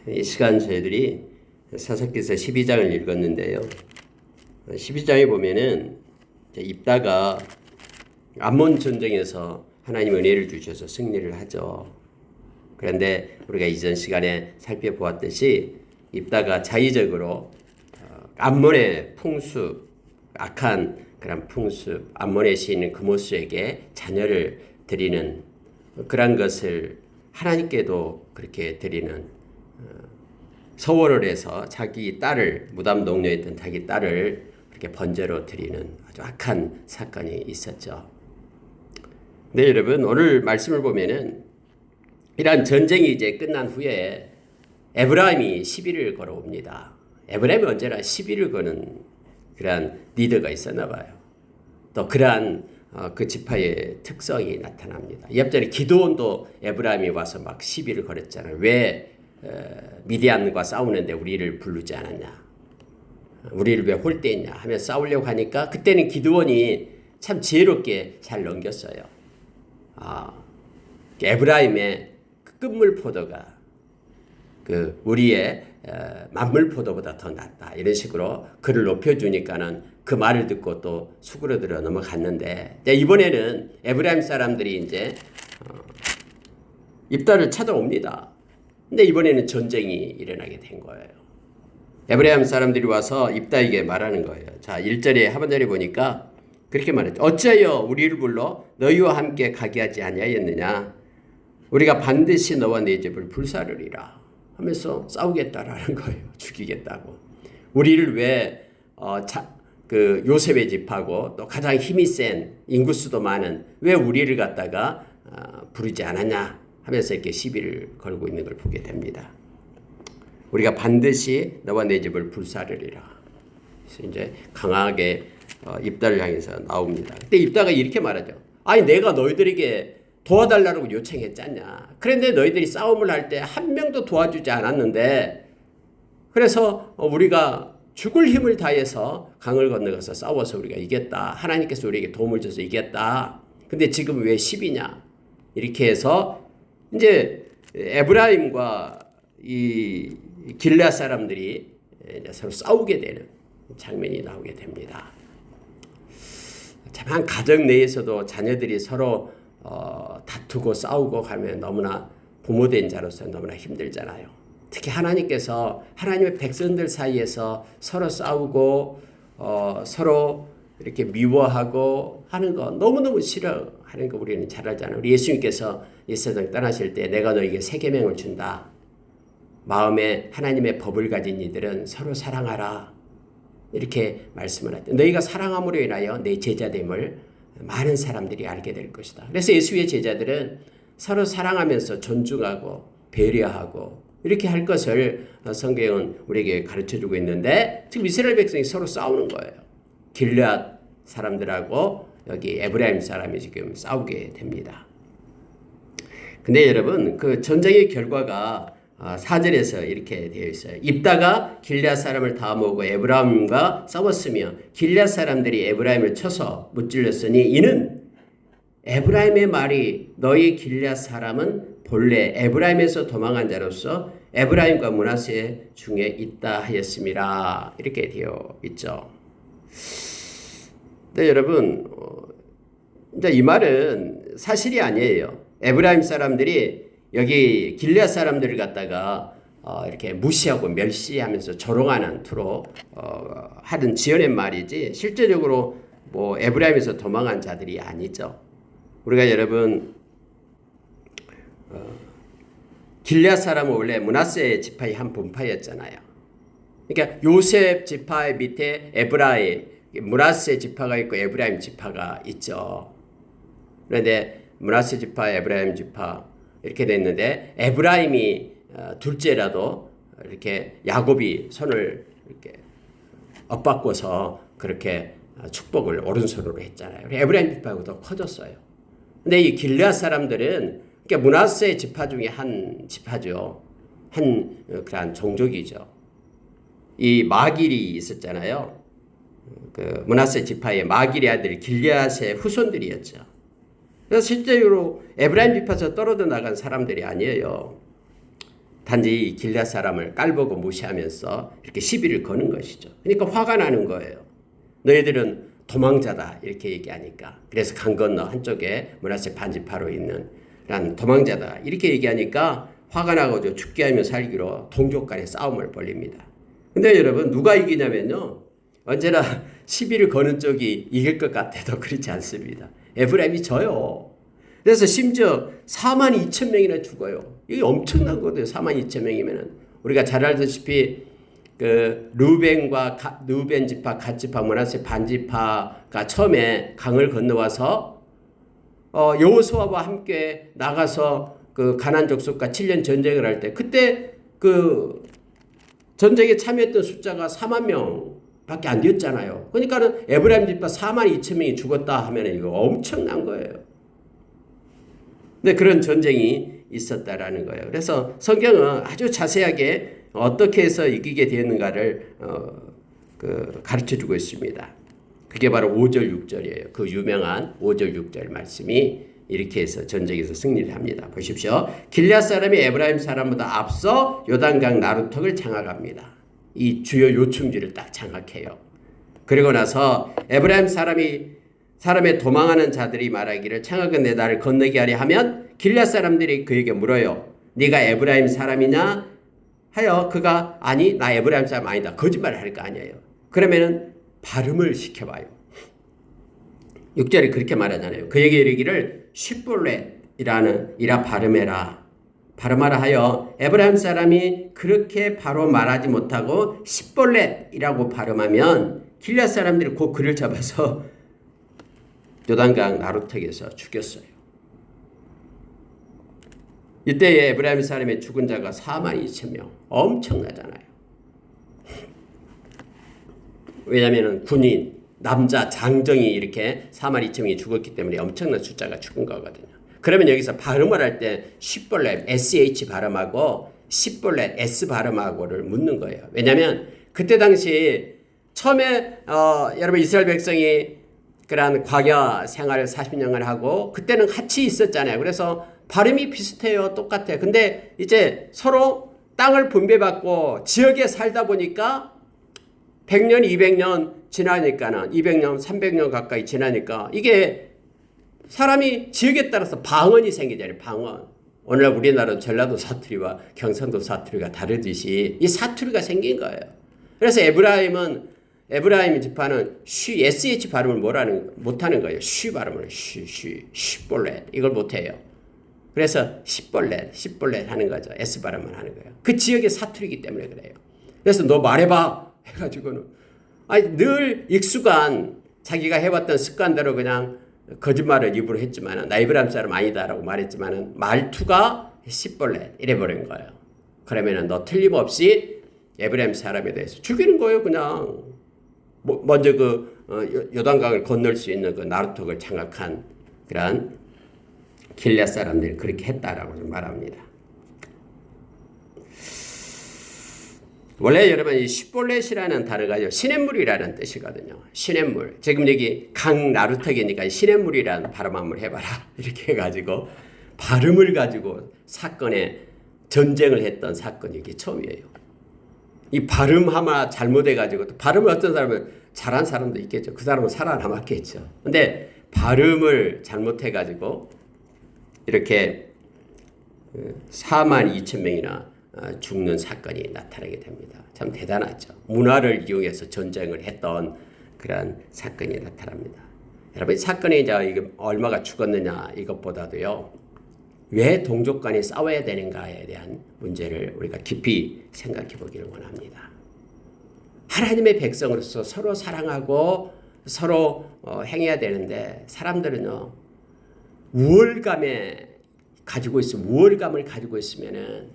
이 시간 저희들이 사사기서 12장을 읽었는데요. 12장에 보면은 입다가 암몬 전쟁에서 하나님 은혜를 주셔서 승리를 하죠. 그런데 우리가 이전 시간에 살펴보았듯이 입다가 자의적으로 암몬의 풍습, 악한 그런 풍습, 암몬에 시이는 그모스에게 자녀를 드리는 그런 것을 하나님께도 그렇게 드리는 서원을 해서 자기 딸을 무담 동료였던 자기 딸을 그렇게 번제로 드리는 아주 악한 사건이 있었죠. 네, 여러분 오늘 말씀을 보면은 이러한 전쟁이 이제 끝난 후에 에브라임이 시비를 걸어옵니다. 에브라임이 언제나 시비를 거는 그러한 리더가 있었나 봐요. 또 그러한 그 지파의 특성이 나타납니다. 옆자리 기드온도 에브라임이 와서 막 시비를 걸었잖아요. 왜 미디안과 싸우는데 우리를 부르지 않았냐? 우리를 왜 홀대했냐? 하며 싸우려고 하니까 그때는 기드온이 참 지혜롭게 잘 넘겼어요. 에브라임의 그 끝물 포도가 그 우리의 만물 포도보다 더 낫다. 이런 식으로 그를 높여주니까는 그 말을 듣고 또 수그러들어 넘어갔는데 이번에는 에브라임 사람들이 이제 입다를 찾아옵니다. 근데 이번에는 전쟁이 일어나게 된 거예요. 에브라임 사람들이 와서 입다에게 말하는 거예요. 자, 1절에 하반절에 보니까 그렇게 말했죠. 어찌하여 우리를 불러 너희와 함께 가게 하지 아니하였느냐? 우리가 반드시 너와 네 집을 불사르리라 하면서 싸우겠다라는 거예요. 죽이겠다고. 우리를 왜 그 요셉의 집하고 또 가장 힘이 센 인구수도 많은 왜 우리를 갖다가 부르지 않았냐 하면서 이렇게 시비를 걸고 있는 걸 보게 됩니다. 우리가 반드시 너와 내 집을 불사르리라. 그래서 이제 강하게 입다를 향해서 나옵니다. 그때 입다가 이렇게 말하죠. 아니 내가 너희들에게 도와달라고 요청했잖냐. 그런데 너희들이 싸움을 할 때 한 명도 도와주지 않았는데 그래서 우리가 죽을 힘을 다해서 강을 건너가서 싸워서 우리가 이겼다. 하나님께서 우리에게 도움을 줘서 이겼다. 근데 지금 왜 시비냐. 이렇게 해서 이제 에브라임과 이 길앗 사람들이 이제 서로 싸우게 되는 장면이 나오게 됩니다. 참 한 가정 내에서도 자녀들이 서로 다투고 싸우고 가면 너무나 부모된 자로서 너무나 힘들잖아요. 특히 하나님께서 하나님의 백성들 사이에서 서로 싸우고 서로 이렇게 미워하고 하는 거 너무너무 싫어하는 거 우리는 잘 알잖아요. 우리 예수님께서 이 세상 떠나실 때 내가 너에게 세 계명을 준다. 마음에 하나님의 법을 가진 이들은 서로 사랑하라. 이렇게 말씀을 하죠. 너희가 사랑함으로 인하여 내 제자됨을 많은 사람들이 알게 될 것이다. 그래서 예수의 제자들은 서로 사랑하면서 존중하고 배려하고 이렇게 할 것을 성경은 우리에게 가르쳐주고 있는데 지금 이스라엘 백성이 서로 싸우는 거예요. 길앗 사람들하고 여기 에브라임 사람이 지금 싸우게 됩니다. 근데 여러분 그 전쟁의 결과가 4절에서 이렇게 되어 있어요. 입다가 길앗 사람을 다 모으고 에브라임과 싸웠으며 길앗 사람들이 에브라임을 쳐서 무찔렀으니 이는 에브라임의 말이 너희 길앗 사람은 본래 에브라임에서 도망한 자로서 에브라임과 므낫세 중에 있다 하였습니다. 이렇게 되어 있죠. 네, 여러분 이제 이 말은 사실이 아니에요. 에브라임 사람들이 여기 길앗 사람들을 갖다가 이렇게 무시하고 멸시하면서 조롱하는 투로 하던 지어낸 말이지 실제적으로 뭐 에브라임에서 도망한 자들이 아니죠. 우리가 여러분 길앗 사람은 원래 므낫세 지파의 한 분파였잖아요. 그러니까 요셉 지파 밑에 에브라임, 므낫세 지파가 있고 에브라임 지파가 있죠. 그런데 므낫세 지파, 에브라임 지파 이렇게 됐는데 에브라임이 둘째라도 이렇게 야곱이 손을 이렇게 엇바꿔서 그렇게 축복을 오른손으로 했잖아요. 에브라임 지파가 더 커졌어요. 근데 이 길앗 사람들은 그러니까 므낫세 지파 중에 한 지파죠. 한 그런 종족이죠. 이 마길이 있었잖아요. 그 므낫세 지파의 마길의 아들 길앗의 후손들이었죠. 그래서 실제로 에브라임 지파에서 떨어져 나간 사람들이 아니에요. 단지 길앗 사람을 깔보고 무시하면서 이렇게 시비를 거는 것이죠. 그러니까 화가 나는 거예요. 너희들은 도망자다 이렇게 얘기하니까. 그래서 강 건너 한쪽에 므낫세 반지파로 있는 란 도망자다 이렇게 얘기하니까 화가 나고 죽게 하며 살기로 동족 간의 싸움을 벌립니다. 근데 여러분 누가 이기냐면요. 언제나 시비를 거는 쪽이 이길 것 같아도 그렇지 않습니다. 에브라임이 져요. 그래서 심지어 42,000명이나 죽어요. 이게 엄청난 거거든요. 42,000명이면은 우리가 잘 알다시피 그 루벤 지파, 갓 지파, 므낫세 반 지파가 처음에 강을 건너와서 여호수아와 함께 나가서 그 가나안 족속과 7년 전쟁을 할 때 그때 그 전쟁에 참여했던 숫자가 4만 명밖에 안 되었잖아요. 그러니까는 에브라임 지파 42,000명이 죽었다 하면 이거 엄청난 거예요. 근데 그런 전쟁이 있었다라는 거예요. 그래서 성경은 아주 자세하게 어떻게 해서 이기게 되었는가를 가르쳐주고 있습니다. 그게 바로 5절 6절이에요. 그 유명한 5절 6절 말씀이 이렇게 해서 전쟁에서 승리를 합니다. 보십시오. 길앗 사람이 에브라임 사람보다 앞서 요단강 나루턱을 장악합니다. 이 주요 요충지를 딱 장악해요. 그리고 나서 에브라임 사람의 도망하는 자들이 말하기를 창악은 내 나를 건너게 하려 하면 길앗 사람들이 그에게 물어요. 네가 에브라임 사람이냐 하여 그가 아니 나 에브라임 사람 아니다. 거짓말을 할 거 아니에요. 그러면은 발음을 시켜봐요. 6절에 그렇게 말하잖아요. 그에게 이르기를 시볼렛이라 발음하라 하여 에브라임 사람이 그렇게 바로 말하지 못하고 시볼렛이라고 발음하면 길앗 사람들이 곧 그를 잡아서 요단강 나루턱에서 죽였어요. 이때에 에브라임 사람의 죽은 자가 42,000명. 엄청나잖아요. 왜냐하면 군인, 남자, 장정이 이렇게 42,000명이 죽었기 때문에 엄청난 숫자가 죽은 거거든요. 그러면 여기서 발음을 할 때 시볼렛, SH 발음하고 시볼렛, S 발음하고를 묻는 거예요. 왜냐하면 그때 당시 처음에 여러분 이스라엘 백성이 그러한 광야 생활을 40년을 하고 그때는 같이 있었잖아요. 그래서 발음이 비슷해요. 똑같아요. 근데 이제 서로 땅을 분배받고 지역에 살다 보니까 100년, 200년 지나니까는 200년, 300년 가까이 지나니까 이게 사람이 지역에 따라서 방언이 생기잖아요. 방언. 오늘날 우리나라 전라도 사투리와 경상도 사투리가 다르듯이 이 사투리가 생긴 거예요. 그래서 에브라임 지파는 SH 발음을 못하는 거예요. 쉬 발음을 시볼렛 이걸 못해요. 그래서 시볼렛 하는 거죠. S 발음만 하는 거예요. 그 지역의 사투리이기 때문에 그래요. 그래서 너 말해봐 해가지고는 늘 익숙한 자기가 해왔던 습관대로 그냥 거짓말을 입으로 했지만 나 에브라임 사람 아니다라고 말했지만 말투가 시볼렛 이래버린 거예요. 그러면 너 틀림없이 에브라임 사람에 대해서 죽이는 거예요. 그냥 먼저 요단강을 건널 수 있는 그 나루턱을 장악한 그런 길앗 사람들이 그렇게 했다라고 좀 말합니다. 원래 여러분 이 시볼렛이라는 단어가 시냇물이라는 뜻이거든요. 시냇물. 지금 여기 강 나루턱이니까 시냇물이라는 발음 한번 해봐라. 이렇게 해가지고 발음을 가지고 사건에 전쟁을 했던 사건이 이게 처음이에요. 이 발음 하나 잘못해가지고 또 발음을 어떤 사람은 잘한 사람도 있겠죠. 그 사람은 살아남았겠죠. 근데 발음을 잘못해가지고 이렇게 42,000명이나 죽는 사건이 나타나게 됩니다. 참 대단하죠. 문화를 이용해서 전쟁을 했던 그런 사건이 나타납니다. 여러분 이 사건이 이제 이게 얼마가 죽었느냐 이것보다도요. 왜 동족 간에 싸워야 되는가에 대한 문제를 우리가 깊이 생각해 보기를 원합니다. 하나님의 백성으로서 서로 사랑하고 서로 행해야 되는데 사람들은요. 우월감을 가지고 있으면은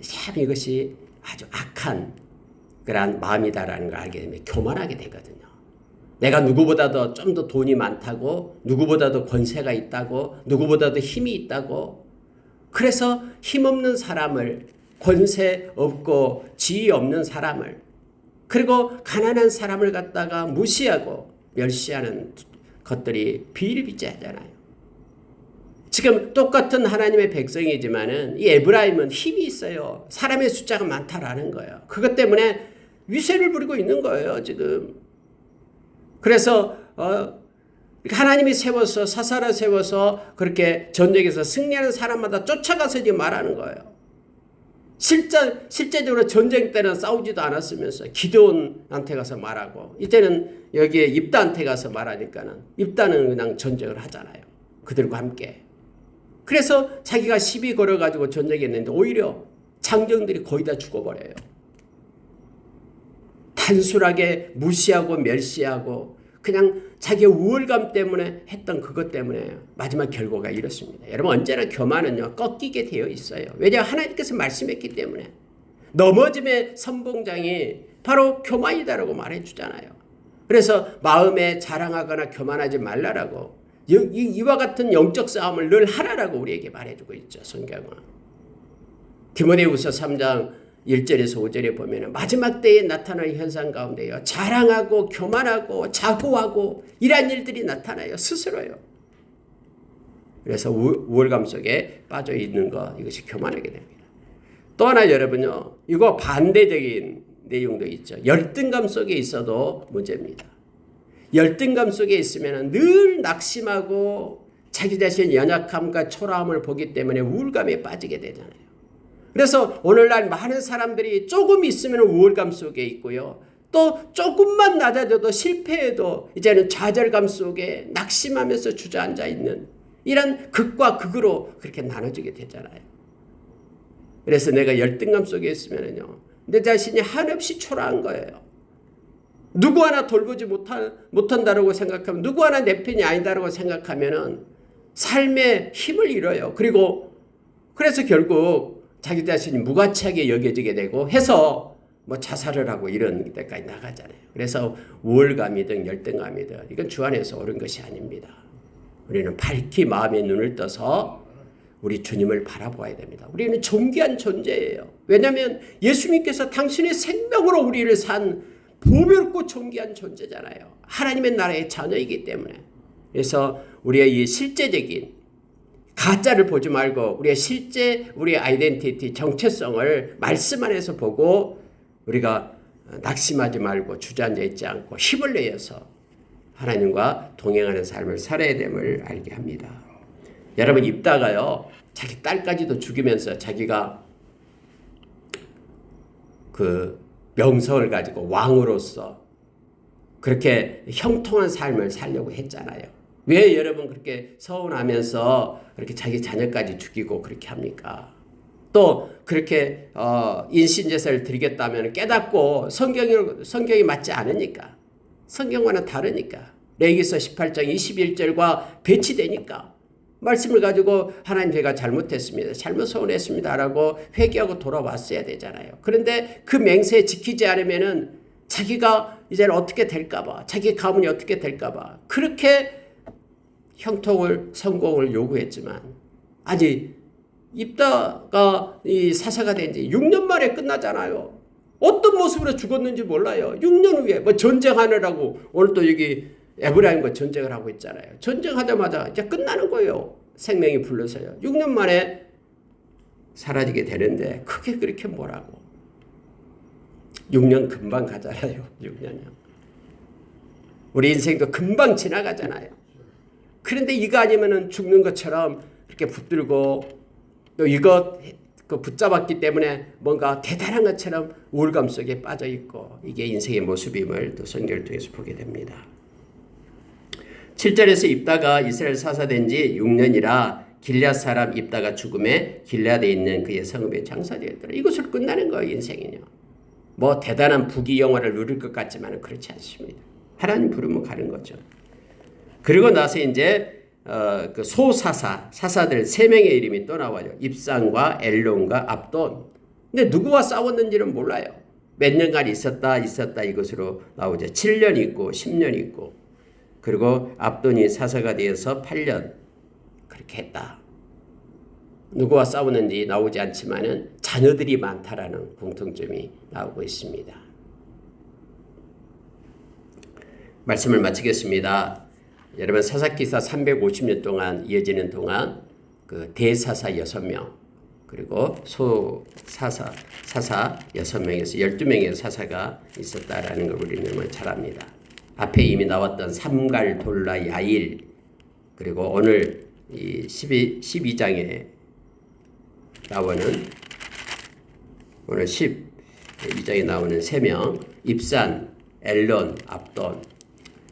참 이것이 아주 악한 그런 마음이다라는 걸 알게 되면 교만하게 되거든요. 내가 누구보다도 좀 더 돈이 많다고, 누구보다도 권세가 있다고, 누구보다도 힘이 있다고. 그래서 힘없는 사람을, 권세 없고 지위 없는 사람을, 그리고 가난한 사람을 갖다가 무시하고 멸시하는 것들이 비일비재하잖아요. 지금 똑같은 하나님의 백성이지만은 이 에브라임은 힘이 있어요. 사람의 숫자가 많다라는 거예요. 그것 때문에 위세를 부리고 있는 거예요, 지금. 그래서 하나님이 세워서 사사를 세워서 그렇게 전쟁에서 승리하는 사람마다 쫓아가서 지금 말하는 거예요. 실제적으로 전쟁 때는 싸우지도 않았으면서 기드온한테 가서 말하고 이때는 여기에 입다한테 가서 말하니까는 입다는 그냥 전쟁을 하잖아요. 그들과 함께. 그래서 자기가 시비 걸어가지고 전쟁했는데 오히려 장정들이 거의 다 죽어버려요. 단순하게 무시하고 멸시하고 그냥 자기의 우월감 때문에 했던 그것 때문에 마지막 결과가 이렇습니다. 여러분 언제나 교만은요 꺾이게 되어 있어요. 왜냐하면 하나님께서 말씀했기 때문에. 넘어짐의 선봉장이 바로 교만이다라고 말해주잖아요. 그래서 마음에 자랑하거나 교만하지 말라라고 이와 같은 영적 싸움을 늘 하라라고 우리에게 말해주고 있죠. 성경은. 디모데후서 3장 1절에서 5절에 보면 마지막 때에 나타나는 현상 가운데요. 자랑하고 교만하고 자고하고 이러한 일들이 나타나요. 스스로요. 그래서 우월감 속에 빠져 있는 것 이것이 교만하게 됩니다. 또 하나 여러분요. 이거 반대적인 내용도 있죠. 열등감 속에 있어도 문제입니다. 열등감 속에 있으면 늘 낙심하고 자기 자신의 연약함과 초라함을 보기 때문에 우울감에 빠지게 되잖아요. 그래서 오늘날 많은 사람들이 조금 있으면 우울감 속에 있고요. 또 조금만 낮아져도 실패해도 이제는 좌절감 속에 낙심하면서 주저앉아 있는 이런 극과 극으로 그렇게 나눠지게 되잖아요. 그래서 내가 열등감 속에 있으면요. 내 자신이 한없이 초라한 거예요. 누구 하나 돌보지 못한다고 생각하면 누구 하나 내 편이 아니다라고 생각하면은 삶의 힘을 잃어요. 그래서 결국 자기 자신이 무가치하게 여겨지게 되고 해서 뭐 자살을 하고 이런 데까지 나가잖아요. 그래서 우월감이든 열등감이든 이건 주 안에서 옳은 것이 아닙니다. 우리는 밝히 마음의 눈을 떠서 우리 주님을 바라보아야 됩니다. 우리는 존귀한 존재예요. 왜냐하면 예수님께서 당신의 생명으로 우리를 산 보배롭고 존귀한 존재잖아요. 하나님의 나라의 자녀이기 때문에. 그래서 우리의 이 실제적인 가짜를 보지 말고 우리의 실제 우리의 아이덴티티 정체성을 말씀 안에서 보고 우리가 낙심하지 말고 주저앉아 있지 않고 힘을 내어서 하나님과 동행하는 삶을 살아야 됨을 알게 합니다. 여러분 입다가요 자기 딸까지도 죽이면서 자기가 그 명성을 가지고 왕으로서 그렇게 형통한 삶을 살려고 했잖아요. 왜 여러분 그렇게 서운하면서 그렇게 자기 자녀까지 죽이고 그렇게 합니까? 또 그렇게 인신제사를 드리겠다면 깨닫고 성경이 맞지 않으니까 성경과는 다르니까 레위기서 18장 21절과 배치되니까 말씀을 가지고 하나님 제가 잘못했습니다. 잘못 서운했습니다라고 회개하고 돌아왔어야 되잖아요. 그런데 그 맹세 지키지 않으면은 자기가 이제는 어떻게 될까봐 자기 가문이 어떻게 될까봐 그렇게 형통을 성공을 요구했지만 아직 입다가 이 사사가 된 지 6년 만에 끝나잖아요. 어떤 모습으로 죽었는지 몰라요. 6년 후에 뭐 전쟁하느라고 오늘 또 여기 에브라임과 전쟁을 하고 있잖아요. 전쟁하자마자 이제 끝나는 거예요. 생명이 불러서요. 6년 만에 사라지게 되는데 그게 그렇게 뭐라고. 6년 금방 가잖아요. 6년이요. 우리 인생도 금방 지나가잖아요. 그런데 이거 아니면은 죽는 것처럼 이렇게 붙들고 또 이거 붙잡았기 때문에 뭔가 대단한 것처럼 우울감 속에 빠져 있고 이게 인생의 모습임을 또 성경을 통해서 보게 됩니다. 7절에서 입다가 이스라엘 사사된 지 6년이라 길앗 사람 입다가 죽음에 길앗에 있는 그의 성읍에 장사되었더라. 이것으로 끝나는 거예요. 인생은요. 뭐 대단한 부귀 영화를 누릴 것 같지만 그렇지 않습니다. 하나님 부르면 가는 거죠. 그리고 나서 이제 그 사사들 3명의 이름이 또 나와요. 입상과 엘론과 압돈. 근데 누구와 싸웠는지는 몰라요. 몇 년간 있었다 이것으로 나오죠. 7년 있고 10년 있고. 그리고 압돈이 사사가 되어서 8년 그렇게 했다. 누구와 싸우는지 나오지 않지만은 자녀들이 많다라는 공통점이 나오고 있습니다. 말씀을 마치겠습니다. 여러분 사사기사 350년 동안 이어지는 동안 그 대사사 6명 그리고 소사사 사사 6명에서 12명의 사사가 있었다라는 걸 우리는 잘 압니다. 앞에 이미 나왔던 삼갈 돌라 야일 그리고 오늘 이 12장에 나오는 오늘 12장에 나오는 3명 입산, 엘론, 압돈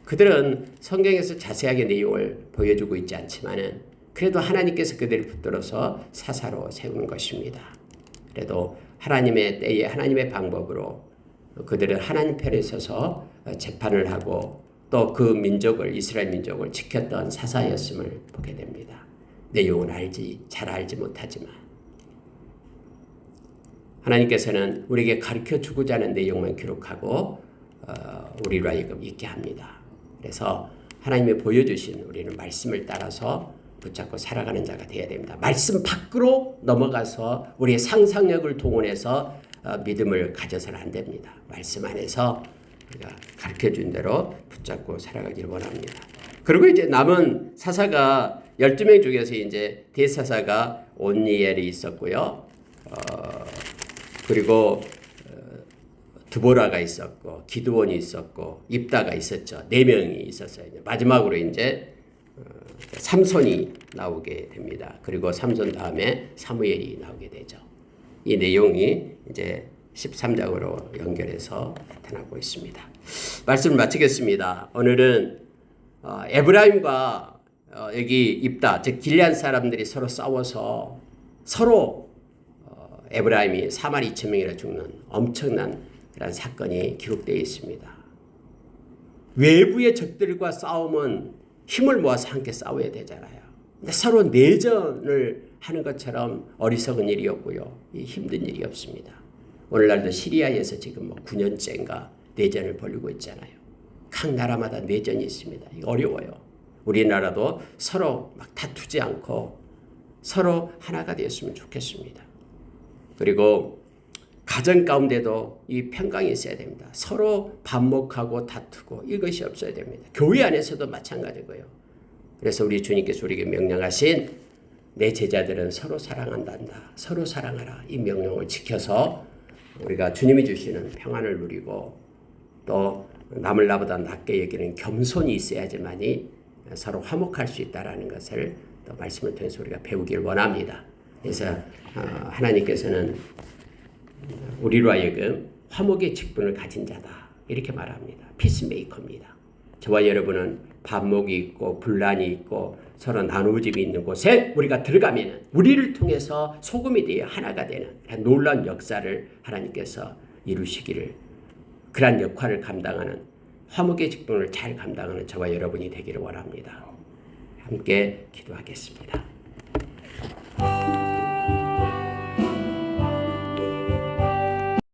그들은 성경에서 자세하게 내용을 보여주고 있지 않지만은 그래도 하나님께서 그들을 붙들어서 사사로 세우는 것입니다. 그래도 하나님의 때에 하나님의 방법으로 그들은 하나님 편에 서서 재판을 하고 또 그 민족을 이스라엘 민족을 지켰던 사사였음을 보게 됩니다. 내용은 잘 알지 못하지만 하나님께서는 우리에게 가르쳐주고자 하는 내용만 기록하고 우리로 하여금 있게 합니다. 그래서 하나님이 보여주신 우리는 말씀을 따라서 붙잡고 살아가는 자가 되어야 됩니다. 말씀 밖으로 넘어가서 우리의 상상력을 동원해서 믿음을 가져서는 안 됩니다. 말씀 안에서 우리가 가르쳐준 대로 붙잡고 살아가기를 원합니다. 그리고 이제 남은 사사가 12명 중에서 이제 대사사가 온니엘이 있었고요. 그리고 드보라가 있었고 기드온이 있었고 입다가 있었죠. 4명이 있었어요. 마지막으로 이제 삼손이 나오게 됩니다. 그리고 삼손 다음에 사무엘이 나오게 되죠. 이 내용이 이제 13장으로 연결해서 나타나고 있습니다. 말씀을 마치겠습니다. 오늘은 에브라임과 여기 입다 즉 길앗 사람들이 서로 싸워서 서로 에브라임이 4만 2천 명이나 죽는 엄청난 그런 사건이 기록되어 있습니다. 외부의 적들과 싸움은 힘을 모아서 함께 싸워야 되잖아요. 근데 서로 내전을 하는 것처럼 어리석은 일이었고요. 힘든 일이 없습니다. 오늘날도 시리아에서 지금 9년째인가 내전을 벌이고 있잖아요. 각 나라마다 내전이 있습니다. 이거 어려워요. 우리나라도 서로 막 다투지 않고 서로 하나가 되었으면 좋겠습니다. 그리고 가정 가운데도 이 평강이 있어야 됩니다. 서로 반목하고 다투고 이것이 없어야 됩니다. 교회 안에서도 마찬가지고요. 그래서 우리 주님께서 우리에게 명령하신 내 제자들은 서로 사랑한단다. 서로 사랑하라. 이 명령을 지켜서 우리가 주님이 주시는 평안을 누리고 또 남을 나보다 낮게 여기는 겸손이 있어야지만이 서로 화목할 수 있다라는 것을 또 말씀을 통해서 우리가 배우길 원합니다. 그래서 하나님께서는 우리로 하여금 화목의 직분을 가진 자다 이렇게 말합니다. 피스메이커입니다. 저와 여러분은 반목이 있고 분란이 있고 서로 나누어짐이 있는 곳에 우리가 들어가면 우리를 통해서 소금이 되어 하나가 되는 놀라운 역사를 하나님께서 이루시기를 그러한 역할을 감당하는 화목의 직분을 잘 감당하는 저와 여러분이 되기를 원합니다. 함께 기도하겠습니다.